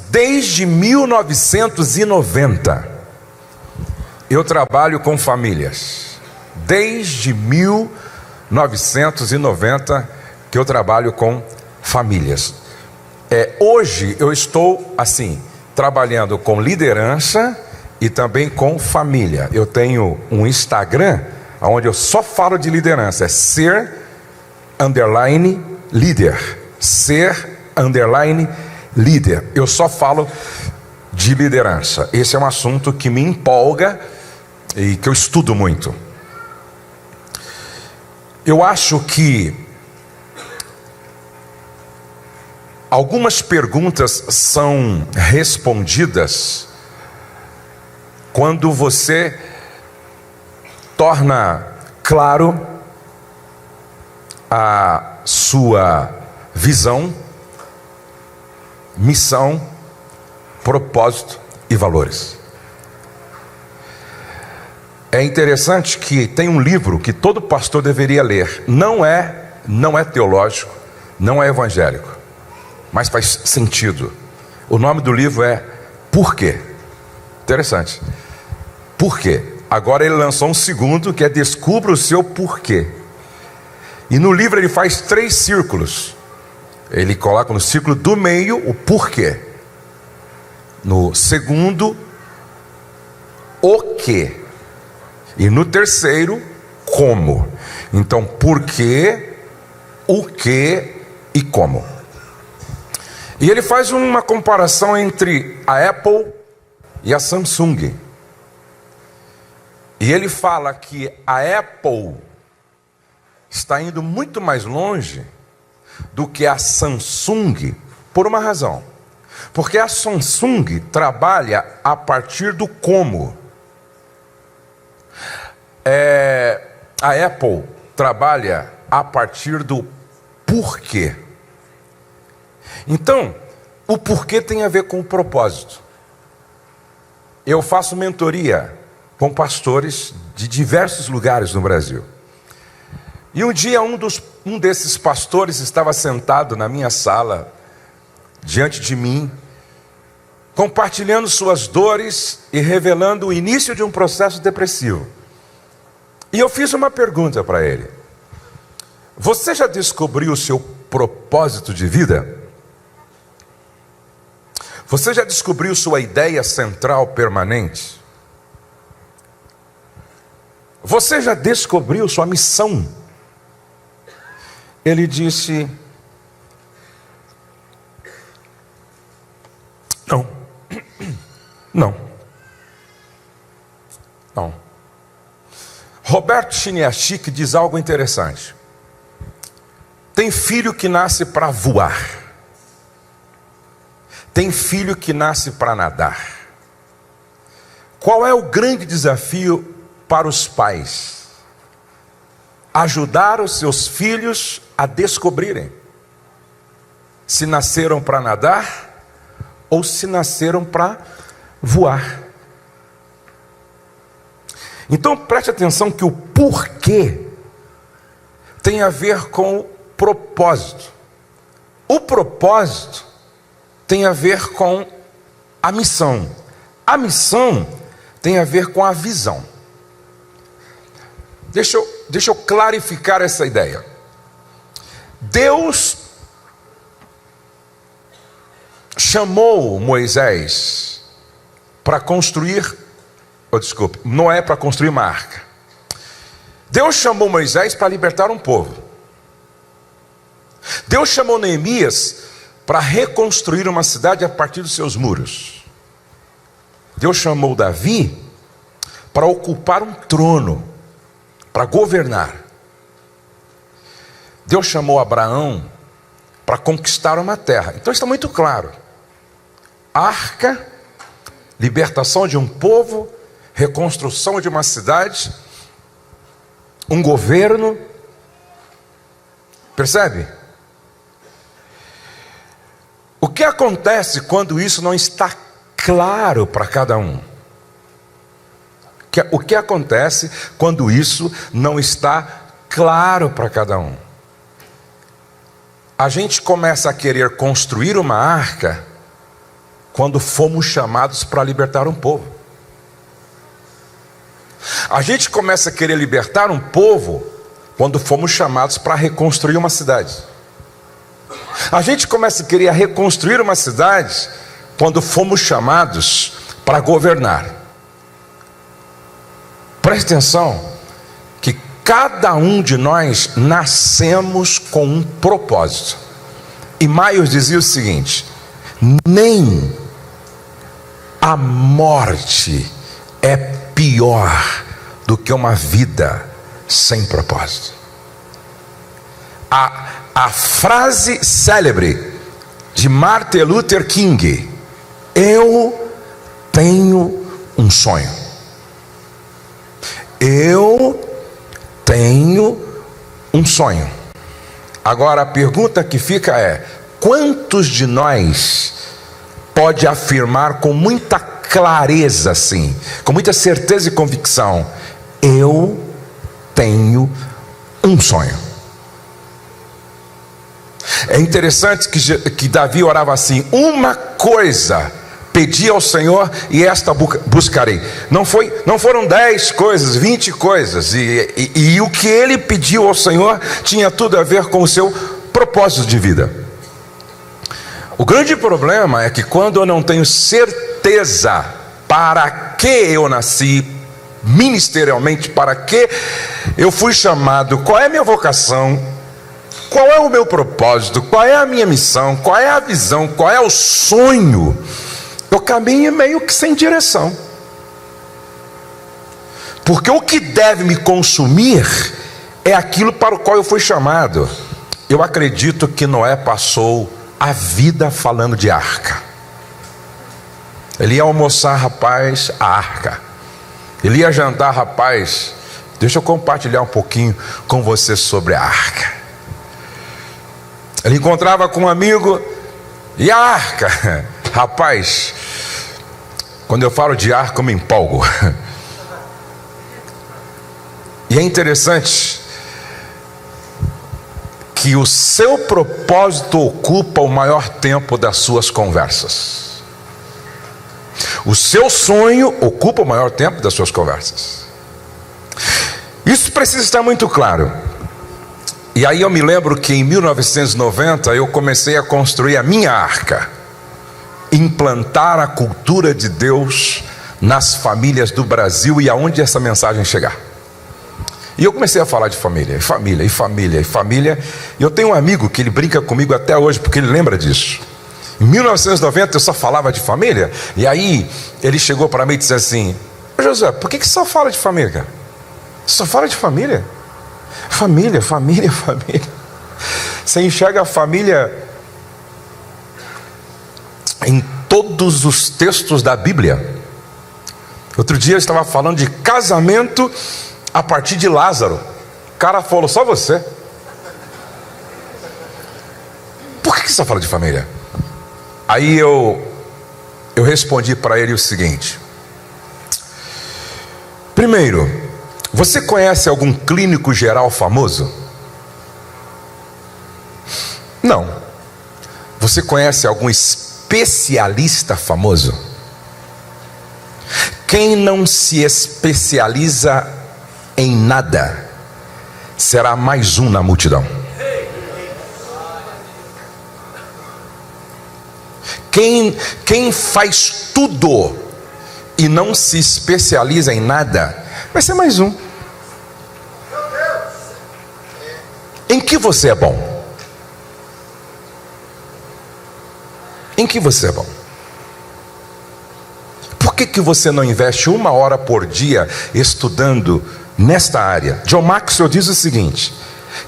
Desde 1990, eu trabalho com famílias. Desde 1990 que eu trabalho com famílias. Hoje eu estou assim, trabalhando com liderança e também com família. Eu tenho um Instagram onde eu só falo de liderança, é ser_líder. Ser_líder. Eu só falo de liderança. Esse é um assunto que me empolga e que eu estudo muito. Eu acho que algumas perguntas são respondidas quando você torna claro a sua visão, missão, propósito e valores. É interessante que tem um livro que todo pastor deveria ler. Não é teológico, não é evangélico, mas faz sentido. O nome do livro é Por quê? Interessante. Por quê? Agora ele lançou um segundo que é Descubra o seu porquê. E no livro ele faz 3 círculos. Ele coloca no círculo do meio o porquê. No segundo, o quê. E no terceiro, como. Então, por quê, o quê e como. E ele faz uma comparação entre a Apple e a Samsung. E ele fala que a Apple está indo muito mais longe do que a Samsung, por uma razão. Porque a Samsung trabalha a partir do como. A Apple trabalha a partir do porquê. Então, o porquê tem a ver com o propósito. Eu faço mentoria com pastores de diversos lugares no Brasil. E um dia um desses pastores estava sentado na minha sala, diante de mim, compartilhando suas dores e revelando o início de um processo depressivo. E eu fiz uma pergunta para ele: você já descobriu o seu propósito de vida? Você já descobriu sua ideia central permanente? Você já descobriu sua missão? Ele disse: Não. Roberto Chiniachik diz algo interessante. Tem filho que nasce para voar. Tem filho que nasce para nadar. Qual é o grande desafio para os pais? Ajudar os seus filhos a descobrirem se nasceram para nadar ou se nasceram para voar. Então preste atenção que o porquê tem a ver com o propósito. O propósito tem a ver com a missão. A missão tem a ver com a visão. Deixa eu clarificar essa ideia. Deus chamou Moisés para construir, Noé para construir uma arca. Deus chamou Moisés para libertar um povo. Deus chamou Neemias para reconstruir uma cidade a partir dos seus muros. Deus chamou Davi para ocupar um trono, para governar. Deus chamou Abraão para conquistar uma terra. Então está muito claro: arca, libertação de um povo, reconstrução de uma cidade, um governo. Percebe? O que acontece quando isso não está claro para cada um? O que acontece quando isso não está claro para cada um? A gente começa a querer construir uma arca quando fomos chamados para libertar um povo. A gente começa a querer libertar um povo quando fomos chamados para reconstruir uma cidade. A gente começa a querer reconstruir uma cidade quando fomos chamados para governar. Preste atenção que cada um de nós nascemos com um propósito. E Maios dizia o seguinte: nem a morte é pior do que uma vida sem propósito. A frase célebre de Martin Luther King: eu tenho um sonho. Eu tenho um sonho. Agora a pergunta que fica é: quantos de nós pode afirmar com muita clareza assim, com muita certeza e convicção: eu tenho um sonho? É interessante que Davi orava assim: uma coisa pedi ao Senhor e esta buscarei. Não foram 10 coisas, 20 coisas, e o que ele pediu ao Senhor tinha tudo a ver com o seu propósito de vida. O grande problema é que quando eu não tenho certeza para que eu nasci ministerialmente, para que eu fui chamado, qual é a minha vocação, qual é o meu propósito, qual é a minha missão, qual é a visão, qual é o sonho, eu caminho meio que sem direção. Porque o que deve me consumir é aquilo para o qual eu fui chamado. Eu acredito que Noé passou a vida falando de arca. Ele ia almoçar, rapaz, a arca. Ele ia jantar, rapaz, deixa eu compartilhar um pouquinho com você sobre a arca. Ele encontrava com um amigo, e a arca? Rapaz, quando eu falo de arca eu me empolgo. E é interessante que o seu propósito ocupa o maior tempo das suas conversas. O seu sonho ocupa o maior tempo das suas conversas. Isso precisa estar muito claro. E aí eu me lembro que em 1990 eu comecei a construir a minha arca. Implantar a cultura de Deus nas famílias do Brasil e aonde essa mensagem chegar. E eu comecei a falar de família, e família, e família, e família. E eu tenho um amigo que ele brinca comigo até hoje, porque ele lembra disso. Em 1990 eu só falava de família. E aí ele chegou para mim e disse assim: Josué, por que só fala de família, cara? Só fala de família? Família, família, família. Você enxerga a família em todos os textos da Bíblia. Outro dia eu estava falando de casamento a partir de Lázaro. O cara falou: só você. Por que só fala de família? Aí eu respondi para ele o seguinte: primeiro, você conhece algum clínico geral famoso? Não. Você conhece algum especialista famoso? Quem não se especializa em nada será mais um na multidão. Quem faz tudo e não se especializa em nada vai ser mais um. Em que você é bom? Em que você é bom? Por que você não investe 1 hora por dia estudando nesta área? John Maxwell diz o seguinte: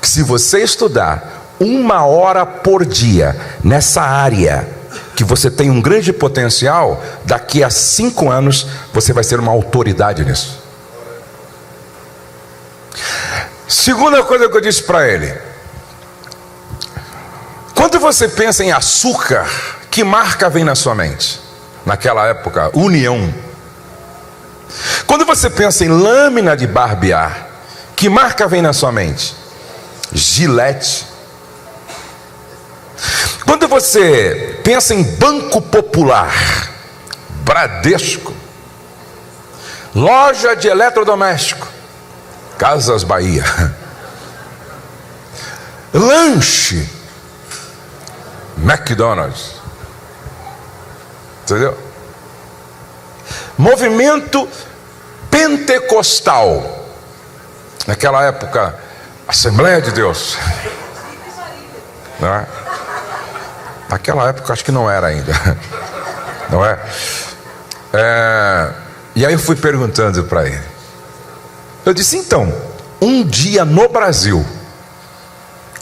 que se você estudar 1 hora por dia nessa área, que você tem um grande potencial, daqui a 5 anos você vai ser uma autoridade nisso. Segunda coisa que eu disse para ele: quando você pensa em açúcar, que marca vem na sua mente? Naquela época, União. Quando você pensa em lâmina de barbear, que marca vem na sua mente? Gillette. você pensa em Banco Popular, Bradesco, loja de eletrodoméstico, Casas Bahia, lanche, McDonald's, entendeu? Movimento pentecostal, naquela época, Assembleia de Deus, não é? Naquela época acho que não era ainda, não é? E aí eu fui perguntando para ele. Eu disse, então, um dia no Brasil,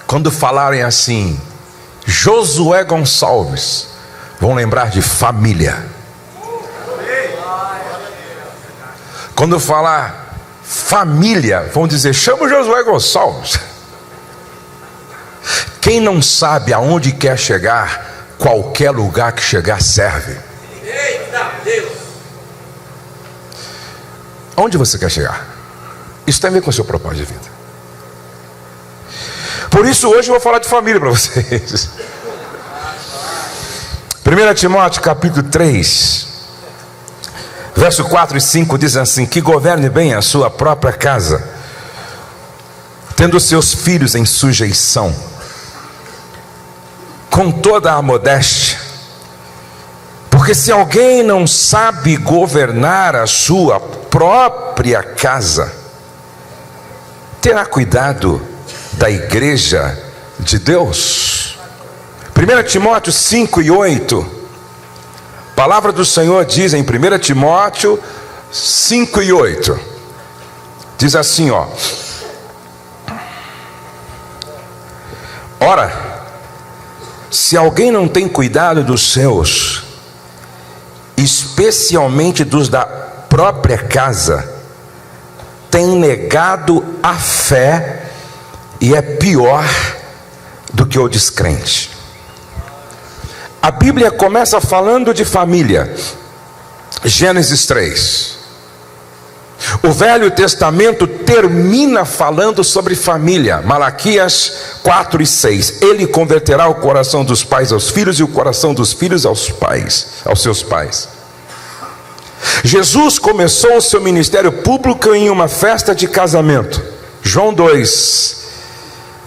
quando falarem assim, Josué Gonçalves, vão lembrar de família. Quando falar família, vão dizer, chama o Josué Gonçalves. Quem não sabe aonde quer chegar, qualquer lugar que chegar serve. Eita Deus! Onde você quer chegar? Isso tem a ver com o seu propósito de vida. Por isso hoje eu vou falar de família para vocês. 1 Timóteo capítulo 3, verso 4 e 5 diz assim: que governe bem a sua própria casa, tendo seus filhos em sujeição, com toda a modéstia, porque se alguém não sabe governar a sua própria casa, terá cuidado da igreja de Deus. 1 Timóteo 5 e 8, a palavra do Senhor diz em 1 Timóteo 5 e 8, diz assim, ó: ora, se alguém não tem cuidado dos seus, especialmente dos da própria casa, tem negado a fé e é pior do que o descrente. A Bíblia começa falando de família, Gênesis 3. O Velho Testamento termina falando sobre família, Malaquias 4 e 6. Ele converterá o coração dos pais aos filhos e o coração dos filhos aos seus pais. Jesus começou o seu ministério público em uma festa de casamento. João 2,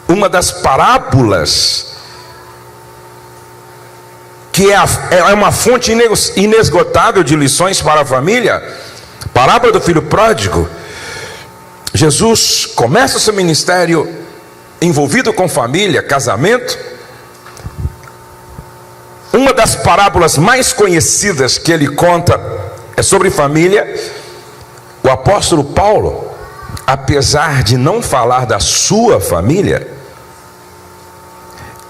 uma das parábolas que é uma fonte inesgotável de lições para a família, parábola do filho pródigo. Jesus começa o seu ministério envolvido com família, casamento. Uma das parábolas mais conhecidas que ele conta é sobre família. O apóstolo Paulo, apesar de não falar da sua família,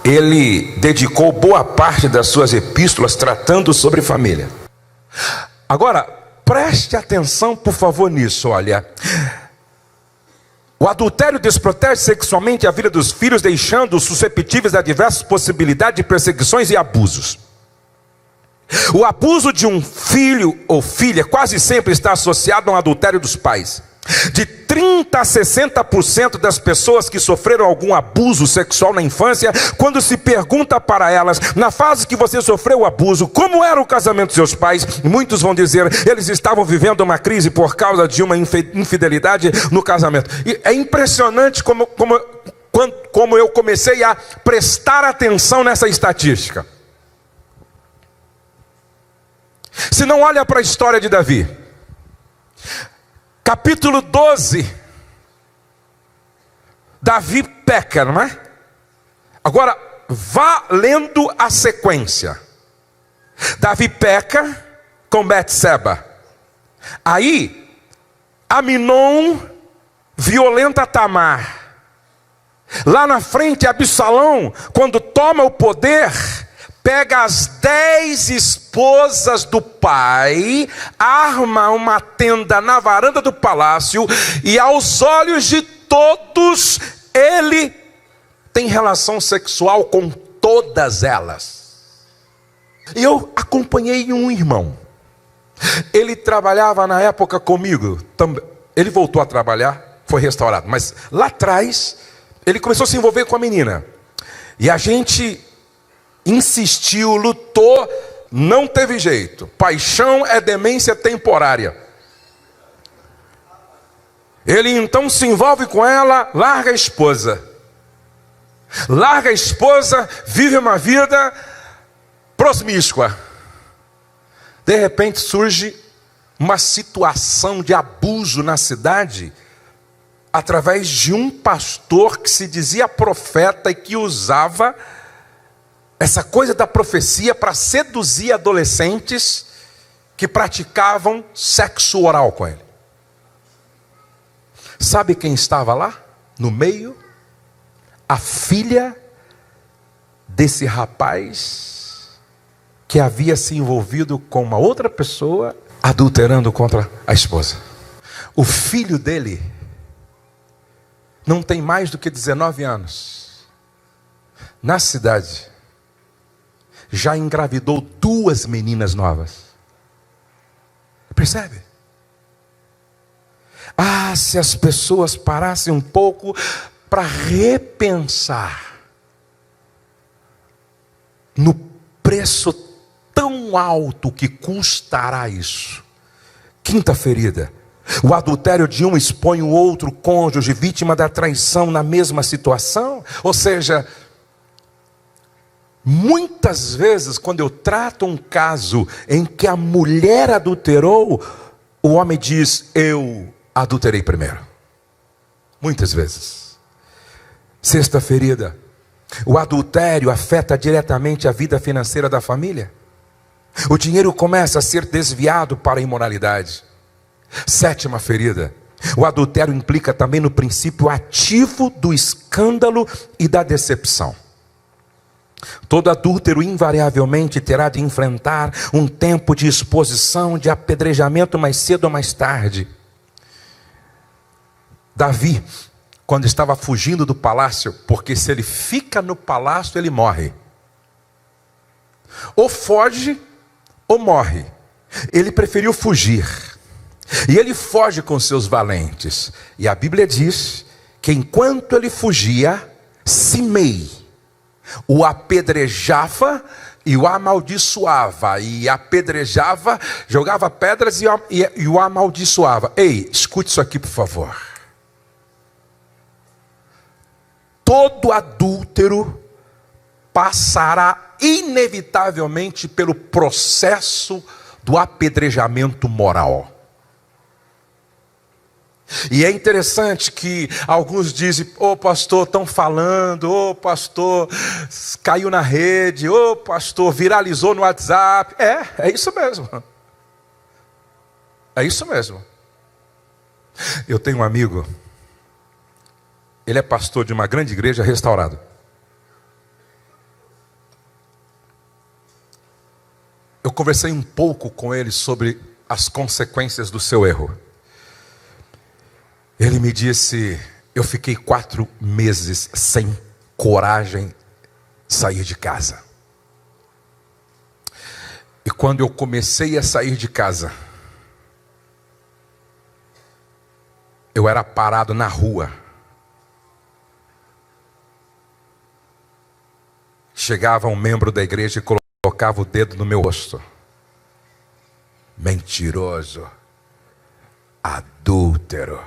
ele dedicou boa parte das suas epístolas tratando sobre família. Agora, preste atenção, por favor, nisso. Olha, o adultério desprotege sexualmente a vida dos filhos, deixando-os suscetíveis a diversas possibilidades de perseguições e abusos. O abuso de um filho ou filha quase sempre está associado a um adultério dos pais. De 30 a 60% das pessoas que sofreram algum abuso sexual na infância, quando se pergunta para elas, na fase que você sofreu o abuso, como era o casamento dos seus pais, muitos vão dizer, eles estavam vivendo uma crise por causa de uma infidelidade no casamento. E é impressionante como eu comecei a prestar atenção nessa estatística. Se não olha para a história de Davi, capítulo 12, Davi peca, não é? Agora, vá lendo a sequência. Davi peca com Betseba. Aí, Aminon violenta Tamar. Lá na frente, Absalão, quando toma o poder, pega as 10 esposas do pai, arma uma tenda na varanda do palácio, e aos olhos de todos, ele tem relação sexual com todas elas. E eu acompanhei um irmão, ele trabalhava na época comigo, ele voltou a trabalhar, foi restaurado, mas lá atrás, ele começou a se envolver com a menina, e a gente insistiu, lutou, não teve jeito. Paixão é demência temporária. Ele então se envolve com ela, larga a esposa. Larga a esposa, vive uma vida promíscua. De repente surge uma situação de abuso na cidade, através de um pastor que se dizia profeta e que usava essa coisa da profecia para seduzir adolescentes que praticavam sexo oral com ele. Sabe quem estava lá? No meio? A filha desse rapaz que havia se envolvido com uma outra pessoa, adulterando contra a esposa. O filho dele não tem mais do que 19 anos. Na cidade, já engravidou 2 meninas novas. Percebe? Ah, se as pessoas parassem um pouco para repensar no preço tão alto que custará isso. Quinta ferida: o adultério de um expõe o outro cônjuge, vítima da traição, na mesma situação. Ou seja, muitas vezes quando eu trato um caso em que a mulher adulterou, o homem diz: eu adulterei primeiro. Muitas vezes. Sexta ferida: o adultério afeta diretamente a vida financeira da família. O dinheiro começa a ser desviado para a imoralidade. Sétima ferida: o adultério implica também no princípio ativo do escândalo e da decepção. Todo adúltero invariavelmente terá de enfrentar um tempo de exposição, de apedrejamento mais cedo ou mais tarde. Davi, quando estava fugindo do palácio, porque se ele fica no palácio, ele morre. Ou foge, ou morre. Ele preferiu fugir. E ele foge com seus valentes. E a Bíblia diz que enquanto ele fugia, Simei o apedrejava e o amaldiçoava. E apedrejava, jogava pedras e o amaldiçoava. Ei, escute isso aqui, por favor. Todo adúltero passará inevitavelmente pelo processo do apedrejamento moral. E é interessante que alguns dizem: ô pastor, estão falando, ô pastor, caiu na rede, ô pastor, viralizou no WhatsApp. É isso mesmo. É isso mesmo. Eu tenho um amigo, ele é pastor de uma grande igreja restaurada. Eu conversei um pouco com ele sobre as consequências do seu erro. Ele me disse: eu fiquei 4 meses sem coragem de sair de casa. E quando eu comecei a sair de casa, eu era parado na rua. Chegava um membro da igreja e colocava o dedo no meu rosto. Mentiroso, adúltero,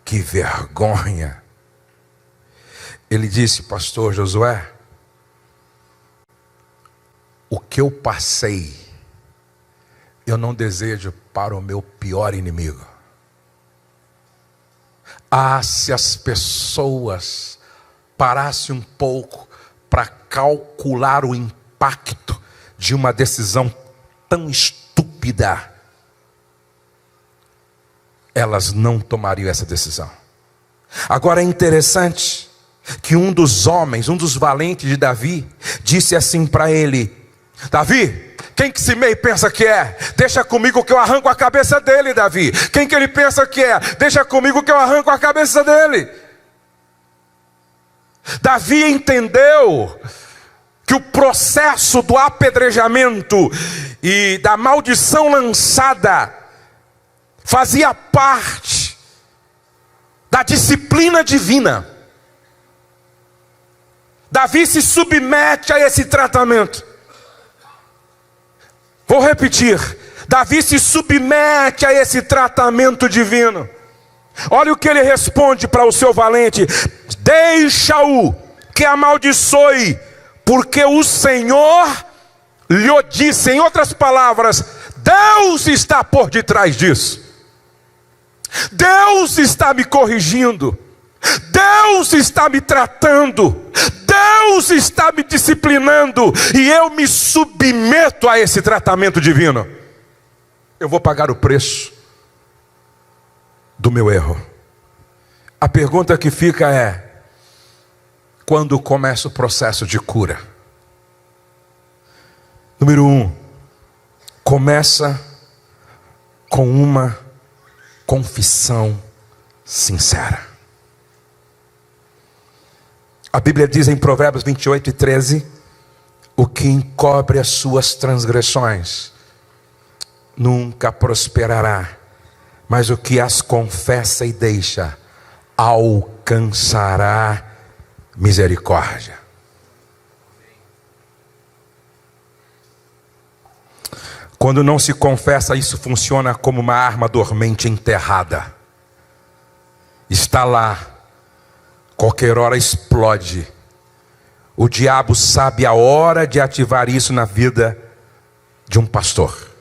que vergonha. Ele disse: pastor Josué, o que eu passei, eu não desejo para o meu pior inimigo. Ah, se as pessoas parassem um pouco para calcular o impacto de uma decisão tão estúpida, elas não tomariam essa decisão. Agora é interessante que um dos homens, um dos valentes de Davi, disse assim para ele: Davi, quem que Simei pensa que é? Deixa comigo que eu arranco a cabeça dele, Davi. Quem que ele pensa que é? Deixa comigo que eu arranco a cabeça dele. Davi entendeu que o processo do apedrejamento e da maldição lançada fazia parte da disciplina divina. Davi se submete a esse tratamento. Vou repetir. Davi se submete a esse tratamento divino. Olha o que ele responde para o seu valente: deixa-o que amaldiçoe, porque o Senhor lhe disse. Em outras palavras, Deus está por detrás disso. Deus está me corrigindo. Deus está me tratando. Deus está me disciplinando. E eu me submeto a esse tratamento divino. Eu vou pagar o preço do meu erro. A pergunta que fica é: quando começa o processo de cura? Número 1, começa com uma confissão sincera. A Bíblia diz em Provérbios 28:13: o que encobre as suas transgressões nunca prosperará, mas o que as confessa e deixa alcançará misericórdia. Quando não se confessa, isso funciona como uma arma dormente enterrada. Está lá, qualquer hora explode. O diabo sabe a hora de ativar isso na vida de um pastor.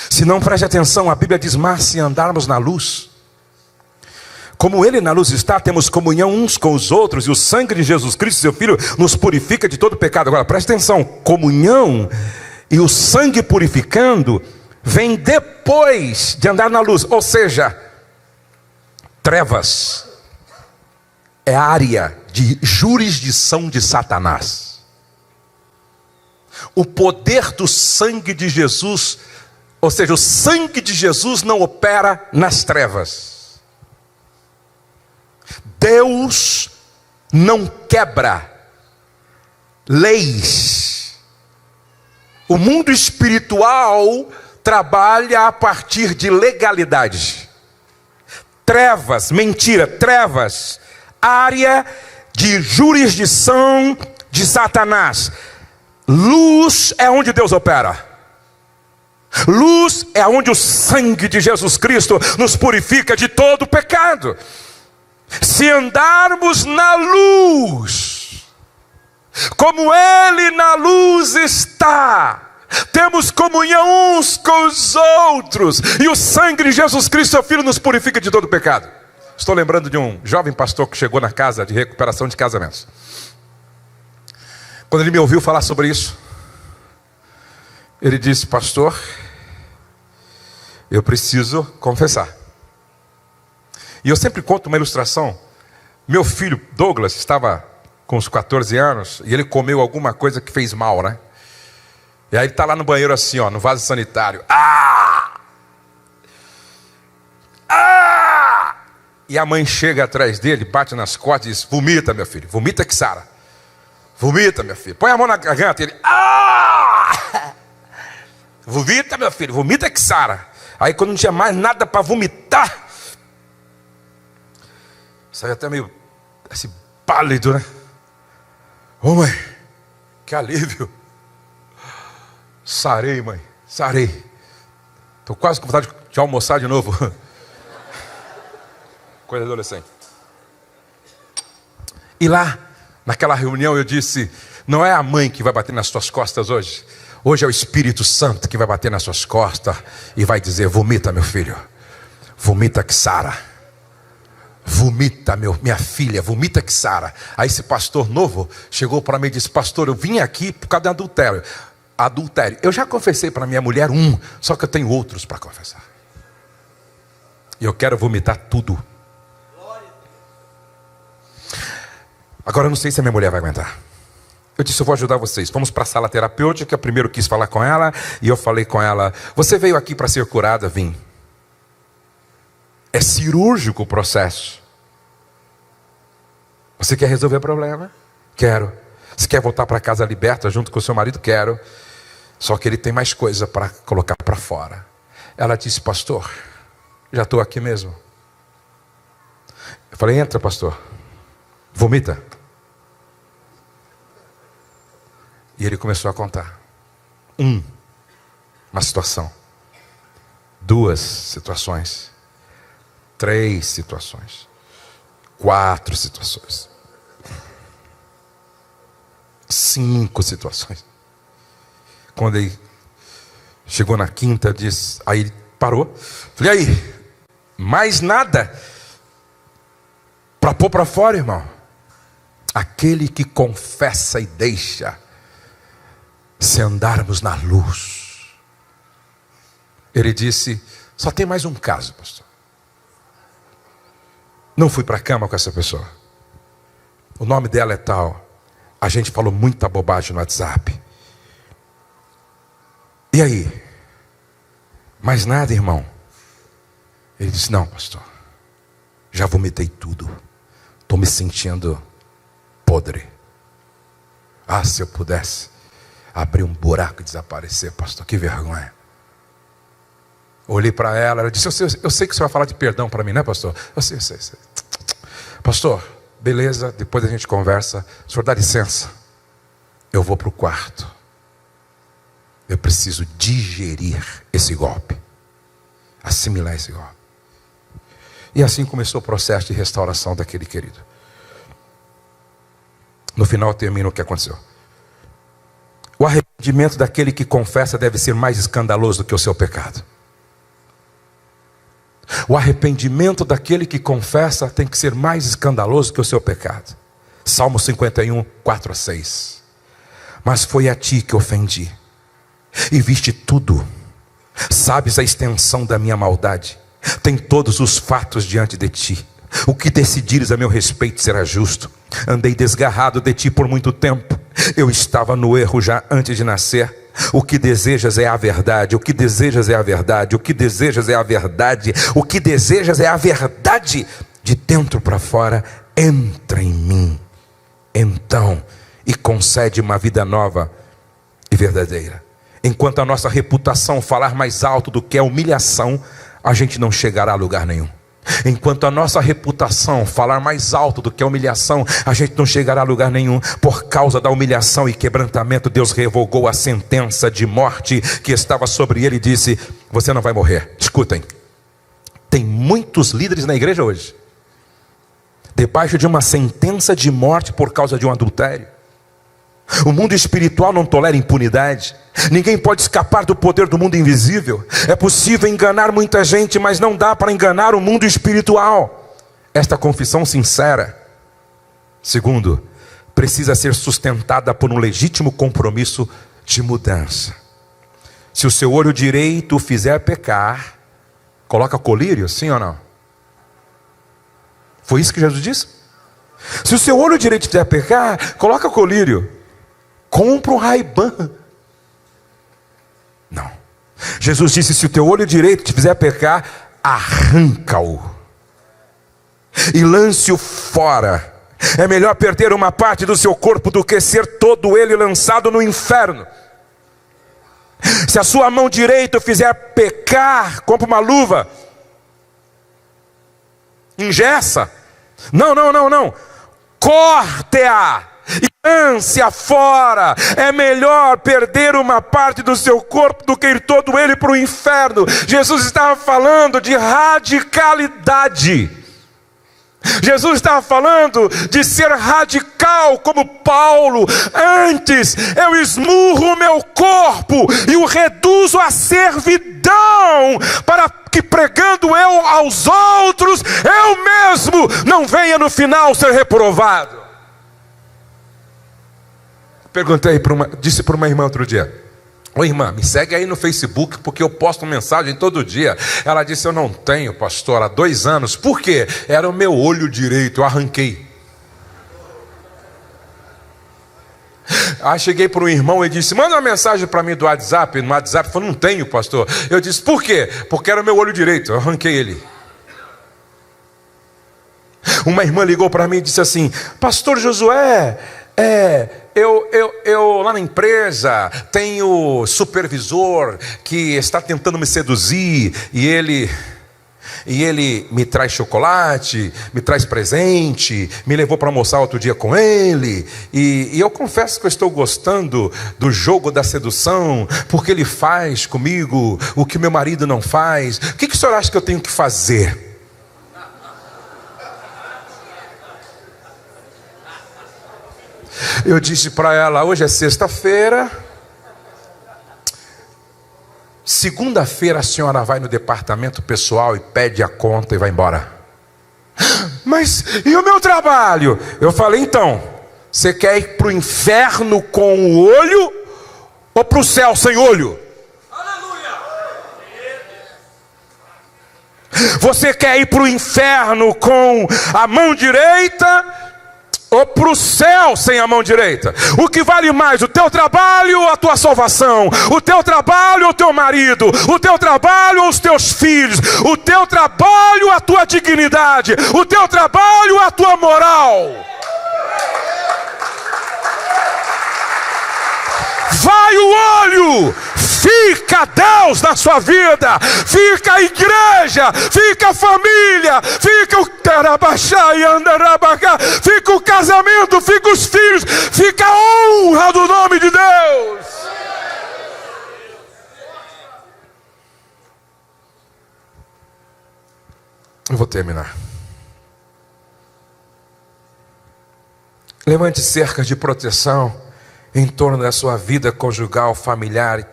Se não preste atenção, a Bíblia diz: mas se andarmos na luz, como Ele na luz está, temos comunhão uns com os outros, e o sangue de Jesus Cristo, seu Filho, nos purifica de todo pecado. Agora preste atenção, comunhão e o sangue purificando vem depois de andar na luz. Ou seja, trevas é a área de jurisdição de Satanás. O poder do sangue de Jesus, ou seja, o sangue de Jesus não opera nas trevas. Deus não quebra leis. O mundo espiritual trabalha a partir de legalidade. Trevas, mentira, trevas, área de jurisdição de Satanás. Luz é onde Deus opera. Luz é onde o sangue de Jesus Cristo nos purifica de todo pecado. Se andarmos na luz, como Ele na luz está, temos comunhão uns com os outros, e o sangue de Jesus Cristo, seu Filho, nos purifica de todo pecado. Estou lembrando de um jovem pastor que chegou na casa de recuperação de casamentos. Quando ele me ouviu falar sobre isso, ele disse: pastor, eu preciso confessar. E eu sempre conto uma ilustração. Meu filho Douglas estava com uns 14 anos e ele comeu alguma coisa que fez mal, né? E aí ele está lá no banheiro assim, ó, no vaso sanitário. E a mãe chega atrás dele, bate nas costas e diz: vomita, meu filho, vomita que sara. Vomita, meu filho, põe a mão na garganta. Ele: vomita, meu filho, vomita que sara. Aí quando não tinha mais nada para vomitar, saiu até meio assim, pálido, né? Ô mãe, que alívio. Sarei, mãe, sarei. Estou quase com vontade de almoçar de novo. Coisa de adolescente. E lá, naquela reunião, eu disse: não é a mãe que vai bater nas tuas costas hoje. Hoje é o Espírito Santo que vai bater nas suas costas e vai dizer: vomita, meu filho, vomita que sara. Vomita, minha filha, vomita que sara. Aí esse pastor novo chegou para mim e disse: pastor, eu vim aqui por causa de adultério. Adultério, eu já confessei para minha mulher só que eu tenho outros para confessar. E eu quero vomitar tudo. Agora eu não sei se a minha mulher vai aguentar. Eu disse: eu vou ajudar vocês. Vamos para a sala terapêutica. Eu primeiro quis falar com ela, e eu falei com ela: você veio aqui para ser curada? Vim. É cirúrgico o processo. Você quer resolver o problema? Quero. Você quer voltar para casa liberta junto com o seu marido? Quero. Só que ele tem mais coisa para colocar para fora. Ela disse: pastor, já estou aqui mesmo. Eu falei: entra, pastor. Vomita. E ele começou a contar. Uma situação. 2 situações. 3 situações. 4 situações. 5 situações. Quando ele chegou na 5ª, disse, aí ele parou. Falei, aí, mais nada para pôr para fora, irmão? Aquele que confessa e deixa, se andarmos na luz. Ele disse, só tem mais um caso, pastor. Não fui para a cama com essa pessoa. O nome dela é tal. A gente falou muita bobagem no WhatsApp. E aí? Mais nada, irmão? Ele disse, não, pastor. Já vomitei tudo. Estou me sentindo podre. Ah, se eu pudesse abrir um buraco e desaparecer, pastor, que vergonha. Olhei para ela, ela disse, eu sei que você vai falar de perdão para mim, né, pastor? Eu sei. Pastor, beleza, depois a gente conversa. O senhor dá licença. Eu vou para o quarto. Eu preciso digerir esse golpe. Assimilar esse golpe. E assim começou o processo de restauração daquele querido. No final termina o que aconteceu. O arrependimento daquele que confessa deve ser mais escandaloso do que o seu pecado. O arrependimento daquele que confessa tem que ser mais escandaloso que o seu pecado. Salmo 51, 4-6. Mas foi a ti que ofendi, e viste tudo. Sabes a extensão da minha maldade. Tem todos os fatos diante de ti. O que decidires a meu respeito será justo. Andei desgarrado de ti por muito tempo. Eu estava no erro já antes de nascer. O que desejas é a verdade. O que desejas é a verdade. O que desejas é a verdade. O que desejas é a verdade. De dentro para fora, entra em mim. Então, e concede uma vida nova e verdadeira. Enquanto a nossa reputação falar mais alto do que a humilhação, a gente não chegará a lugar nenhum. Enquanto a nossa reputação falar mais alto do que a humilhação, a gente não chegará a lugar nenhum. Por causa da humilhação e quebrantamento, Deus revogou a sentença de morte que estava sobre ele e disse, você não vai morrer. Escutem, tem muitos líderes na igreja hoje debaixo de uma sentença de morte por causa de um adultério. O mundo espiritual não tolera impunidade. Ninguém pode escapar do poder do mundo invisível. É possível enganar muita gente, mas não dá para enganar o mundo espiritual. Esta confissão sincera, segundo, precisa ser sustentada por um legítimo compromisso de mudança. Se o seu olho direito o fizer pecar, coloca colírio, sim ou não? Foi isso que Jesus disse? Se o seu olho direito fizer pecar, coloca colírio. Compra um Ray-Ban. Não. Jesus disse, se o teu olho direito te fizer pecar, arranca-o e lance-o fora. É melhor perder uma parte do seu corpo do que ser todo ele lançado no inferno. Se a sua mão direita fizer pecar, compra uma luva, engessa. Não. Corte-a e lance-a fora. É melhor perder uma parte do seu corpo do que ir todo ele para o inferno. Jesus estava falando de radicalidade. Jesus estava falando de ser radical como Paulo. Antes eu esmurro o meu corpo e o reduzo à servidão, para que pregando eu aos outros, eu mesmo não venha no final ser reprovado. Disse para uma irmã outro dia, ô irmã, me segue aí no Facebook, porque eu posto mensagem todo dia. Ela disse, eu não tenho, pastor, há 2 anos. Por quê? Era o meu olho direito, eu arranquei. Aí cheguei para um irmão e disse, manda uma mensagem para mim do WhatsApp. No WhatsApp, eu falei, não tenho, pastor. Eu disse, por quê? Porque era o meu olho direito, eu arranquei ele. Uma irmã ligou para mim e disse assim, pastor Josué, eu lá na empresa tenho supervisor que está tentando me seduzir, e e ele me traz chocolate, me traz presente, me levou para almoçar outro dia com ele, e eu confesso que eu estou gostando do jogo da sedução, porque ele faz comigo o que meu marido não faz. O que o senhor acha que eu tenho que fazer? Eu disse para ela: hoje é sexta-feira, segunda-feira a senhora vai no departamento pessoal e pede a conta e vai embora. Mas e o meu trabalho? Eu falei: então, você quer ir para o inferno com o olho ou para o céu sem olho? Você quer ir para o inferno com a mão direita ou para o céu sem a mão direita? O que vale mais, o teu trabalho ou a tua salvação? O teu trabalho ou o teu marido? O teu trabalho ou os teus filhos? O teu trabalho ou a tua dignidade? O teu trabalho ou a tua moral? Vai o olho, fica Deus na sua vida, fica a igreja, fica a família, fica o Terabaxá e Andarabacá, fica o casamento, fica os filhos, fica a honra do nome de Deus. Eu vou terminar. Levante cercas de proteção em torno da sua vida conjugal, familiar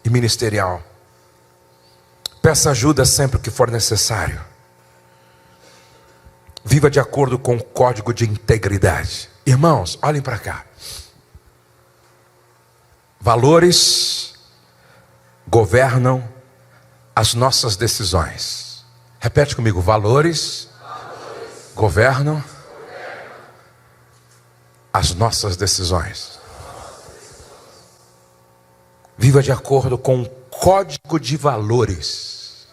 e ministerial. Peça ajuda sempre que for necessário. Viva de acordo com o código de integridade. Irmãos, olhem para cá. Valores governam as nossas decisões. Repete comigo: valores governam as nossas decisões. Viva de acordo com o código de valores.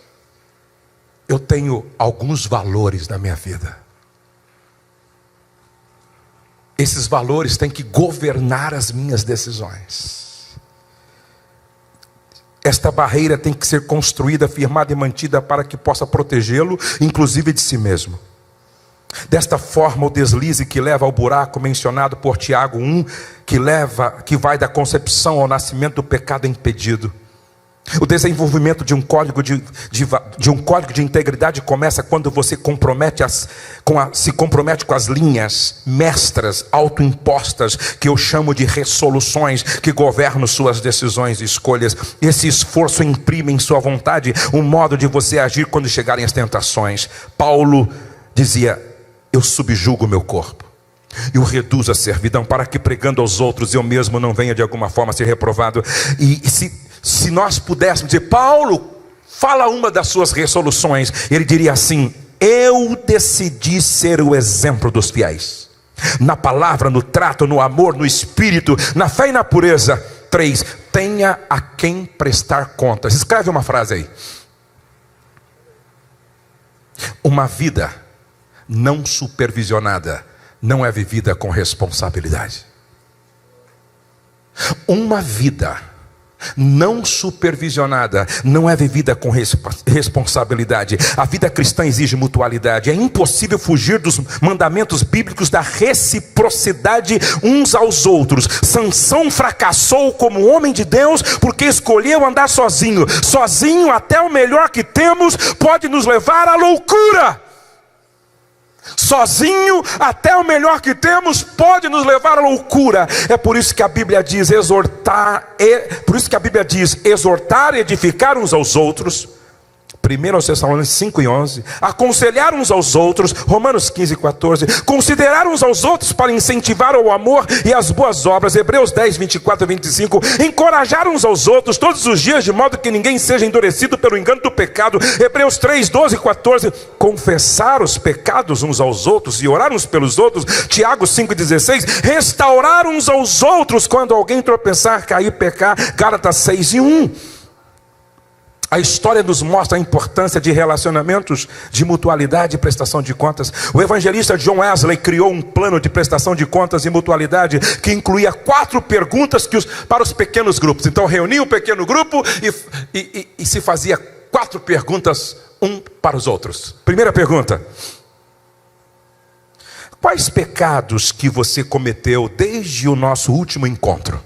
Eu tenho alguns valores na minha vida. Esses valores têm que governar as minhas decisões. Esta barreira tem que ser construída, firmada e mantida para que possa protegê-lo, inclusive de si mesmo. Desta forma, o deslize que leva ao buraco mencionado por Tiago 1, que vai da concepção ao nascimento do pecado, é impedido. O desenvolvimento de um código de integridade começa quando você se compromete com as linhas mestras autoimpostas, que eu chamo de resoluções, que governam suas decisões e escolhas. Esse esforço imprime em sua vontade um modo de você agir quando chegarem as tentações. Paulo dizia: eu subjugo o meu corpo e o reduzo à servidão, para que pregando aos outros eu mesmo não venha de alguma forma a ser reprovado. E se nós pudéssemos dizer: Paulo, fala uma das suas resoluções, ele diria assim: eu decidi ser o exemplo dos fiéis, na palavra, no trato, no amor, no espírito, na fé e na pureza. 3, tenha a quem prestar contas. Escreve uma frase aí: uma vida não supervisionada não é vivida com responsabilidade. Uma vida não supervisionada não é vivida com responsabilidade. A vida cristã exige mutualidade. É impossível fugir dos mandamentos bíblicos da reciprocidade uns aos outros. Sansão fracassou como homem de Deus porque escolheu andar sozinho. Sozinho, até o melhor que temos pode nos levar à loucura. Sozinho, até o melhor que temos pode nos levar à loucura. É por isso que a Bíblia diz exortar e edificar uns aos outros. 1 Tessalonicenses 5 e 11. Aconselhar uns aos outros. Romanos 15 e 14. Considerar uns aos outros para incentivar o amor e as boas obras. Hebreus 10, 24 e 25. Encorajar uns aos outros todos os dias, de modo que ninguém seja endurecido pelo engano do pecado. Hebreus 3, 12 e 14. Confessar os pecados uns aos outros e orar uns pelos outros. Tiago 5 e 16. Restaurar uns aos outros quando alguém tropeçar, cair, pecar. Gálatas 6 e 1. A história nos mostra a importância de relacionamentos de mutualidade e prestação de contas. O evangelista John Wesley criou um plano de prestação de contas e mutualidade que incluía 4 perguntas para os pequenos grupos. Então reunia um pequeno grupo e se fazia 4 perguntas, um para os outros. Primeira pergunta: quais pecados que você cometeu desde o nosso último encontro?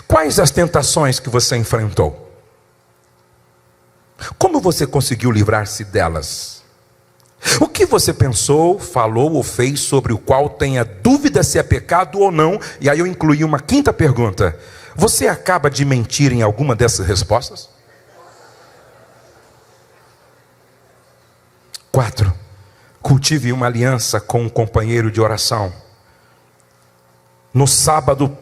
Quais as tentações que você enfrentou? Como você conseguiu livrar-se delas? O que você pensou, falou ou fez sobre o qual tenha dúvida se é pecado ou não? E aí eu incluí uma 5ª pergunta: você acaba de mentir em alguma dessas respostas? 4. Cultive uma aliança com um companheiro de oração. No sábado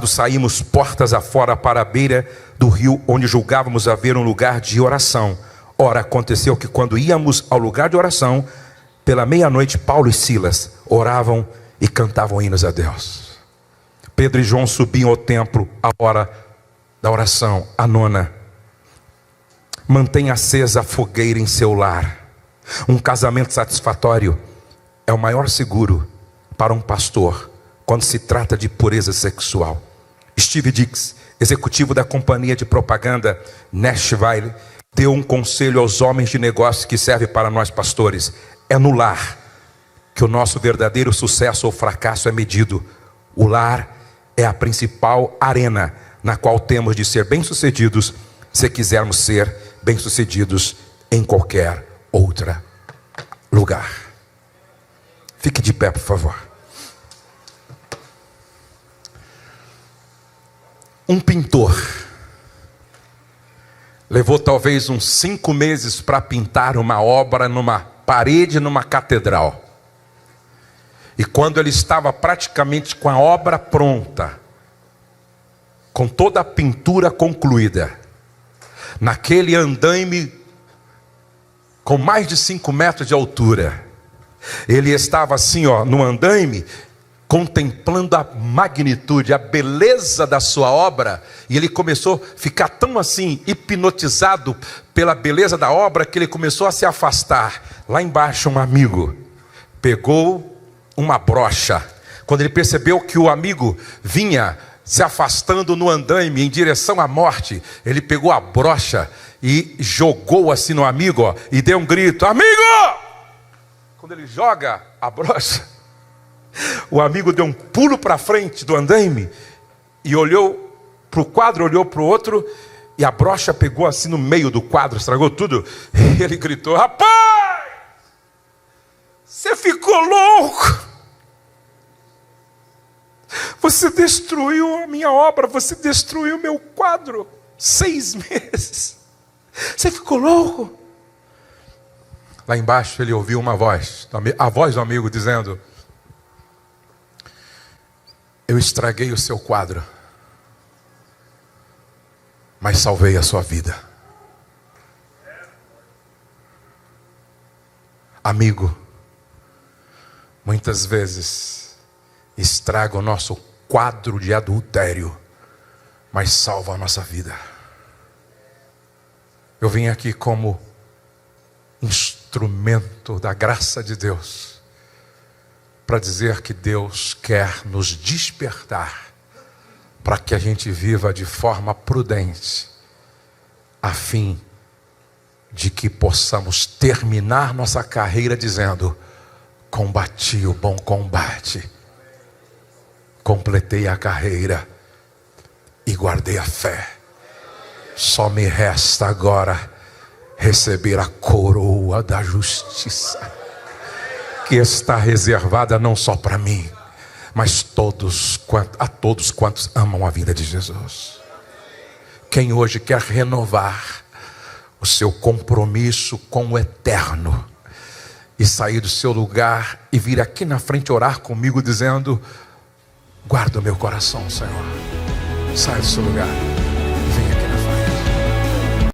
saímos portas afora para a beira do rio, onde julgávamos haver um lugar de oração. Ora, aconteceu que quando íamos ao lugar de oração, pela meia-noite, Paulo e Silas oravam e cantavam hinos a Deus. Pedro e João subiam ao templo à hora da oração, a 9ª. Mantenha acesa a fogueira em seu lar. Um casamento satisfatório é o maior seguro para um pastor quando se trata de pureza sexual. Steve Dix, executivo da companhia de propaganda Nashville, deu um conselho aos homens de negócio que serve para nós pastores: é no lar que o nosso verdadeiro sucesso ou fracasso é medido. O lar é a principal arena na qual temos de ser bem-sucedidos, se quisermos ser bem-sucedidos em qualquer outro lugar. Fique de pé, por favor. Um pintor levou talvez uns 5 meses para pintar uma obra numa parede, numa catedral. E quando ele estava praticamente com a obra pronta, com toda a pintura concluída, naquele andaime com mais de 5 metros de altura, ele estava assim, no andaime, contemplando a magnitude, a beleza da sua obra, e ele começou a ficar tão assim, hipnotizado pela beleza da obra, que ele começou a se afastar. Lá embaixo, um amigo pegou uma brocha. Quando ele percebeu que o amigo vinha se afastando no andaime em direção à morte, ele pegou a brocha e jogou assim no amigo, e deu um grito: amigo! Quando ele joga a brocha, o amigo deu um pulo para frente do andaime e olhou para o quadro, olhou para o outro, e a brocha pegou assim no meio do quadro, estragou tudo. E ele gritou: rapaz, você ficou louco, você destruiu a minha obra, você destruiu o meu quadro, 6 meses, você ficou louco. Lá embaixo ele ouviu uma voz, a voz do amigo dizendo: eu estraguei o seu quadro, mas salvei a sua vida. Amigo, muitas vezes estraga o nosso quadro de adultério, mas salva a nossa vida. Eu vim aqui como instrumento da graça de Deus para dizer que Deus quer nos despertar para que a gente viva de forma prudente, a fim de que possamos terminar nossa carreira dizendo: combati o bom combate, completei a carreira e guardei a fé. Só me resta agora receber a coroa da justiça, que está reservada não só para mim, mas a todos quantos amam a vida de Jesus. Quem hoje quer renovar o seu compromisso com o eterno e sair do seu lugar e vir aqui na frente orar comigo dizendo: guarda o meu coração, Senhor. Sai do seu lugar.